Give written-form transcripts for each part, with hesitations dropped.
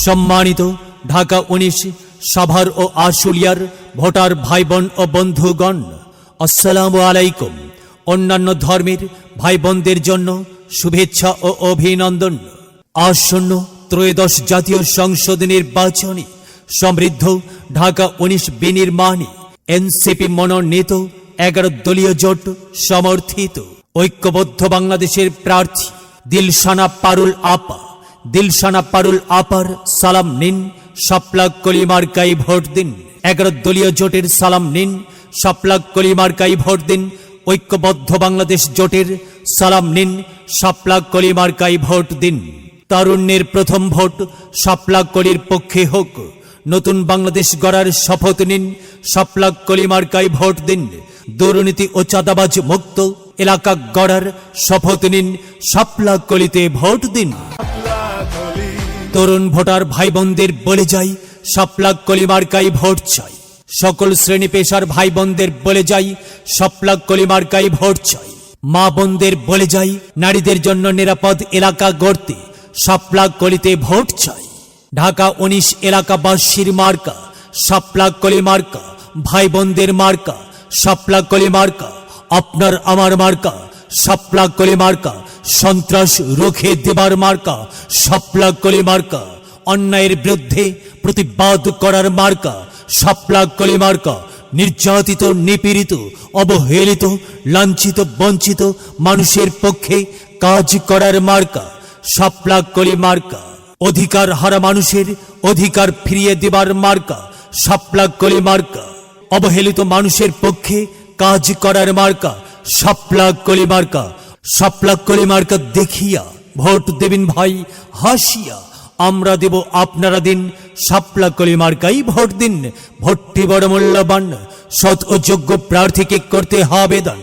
সম্মানিত ঢাকা 19 সাভার ও আশুলিয়ার ভোটার ভাই বোন ও বন্ধুগণ, আসসালামু আলাইকুম। অন্যান্য ধর্মের ভাই বোনদের জন্য শুভেচ্ছা ও অভিনন্দন। আসন্ন ত্রয়োদশ জাতীয় সংসদ নির্বাচনে সমৃদ্ধ ঢাকা 19 বিনির্মাণে এনসিপি মনোনীত 11 দলীয় জোট সমর্থিত ঐক্যবদ্ধ বাংলাদেশের প্রার্থী দিলশানা পারুল আপা। দিলশানা পারুল আপার সালাম নিন, শাপলা কলি মার্কায় ভোট দিন। 11 দলীয় জোটের সালাম নিন, শাপলা কলি মার্কায় ভোট দিন। ঐক্যবদ্ধ বাংলাদেশ জোটের সালাম নিন, শাপলা কলি মার্কায় ভোট দিন। তারুণ্যের প্রথম ভোট শাপলা কলির পক্ষে হোক। নতুন বাংলাদেশ গড়ার শপথ নিন, শাপলা কলি মার্কায় ভোট দিন। দুর্নীতি ও চাঁদাবাজ মুক্ত এলাকা গড়ার শপথ নিন, শাপলা কলিতে ভোট দিন। তরুণ ভোটার ভাই বোনদের বলে যাই, শাপলা কলি মার্কায় ভোট চাই। সকল শ্রেণী পেশার ভাই বোনদের বলে যাই, শাপলা কলি মার্কায় ভোট চাই। মা বোনদের বলে যাই, নারীদের জন্য নিরাপদ এলাকা গড়তে শাপলা কলিতে ভোট চাই। ঢাকা 19 এলাকাবাসীর মার্কা শাপলা কলি মার্কা, ভাই বোনদের মার্কা শাপলা কলি মার্কা, আপনার আমার মার্কা শাপলা কলি মার্কা। সন্ত্রাস রুখে দেবার মার্কা শাপলা কলি মার্কা। অন্যায়ের বিরুদ্ধে প্রতিবাদ করার মার্কা শাপলা কলি মার্কা। নির্যাতিত, নিপীড়িত, অবহেলিত, লাঞ্ছিত, বঞ্চিত মানুষের পক্ষে কাজ করার মার্কা শাপলা কলি মার্কা। অধিকার হারা মানুষের অধিকার ফিরিয়ে দেবার মার্কা শাপলা কলি মার্কা। অবহেলিত মানুষের পক্ষে কাজ করার মার্কা শাপলা কলি মার্কা। শাপলা কলি মার্কা দেখিয়া ভোট দেবেন ভাই হাসিয়া। আমরা দেব আপনারা দিন, শাপলা কলি মার্কাই ভোট দিন। ভোটটি বড় মূল্যবান, সৎ ও যোগ্য প্রার্থীকে করতে হবে দান।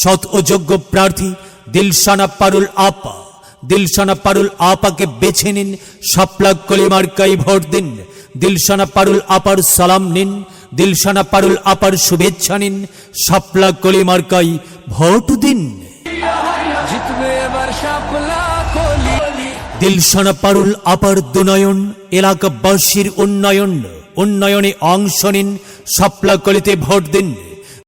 সৎ ও যোগ্য প্রার্থী দিলশানা পারুল আপা। দিলশানা পারুল আপাকে বেছে নিন, শাপলা কলি মার্কাই ভোট দিন। দিলশানা পারুল আপার সালাম নিন, দিলশানা পারুল আপার শুভেচ্ছা নিন, শাপলা কলি মার্কাই ভোট দিন। দিলশানা পারুল আপার দুনয়ন এলাকাবাসীর উন্নয়নে অংশ নিন, শাপলা কলিতে ভোট দিন।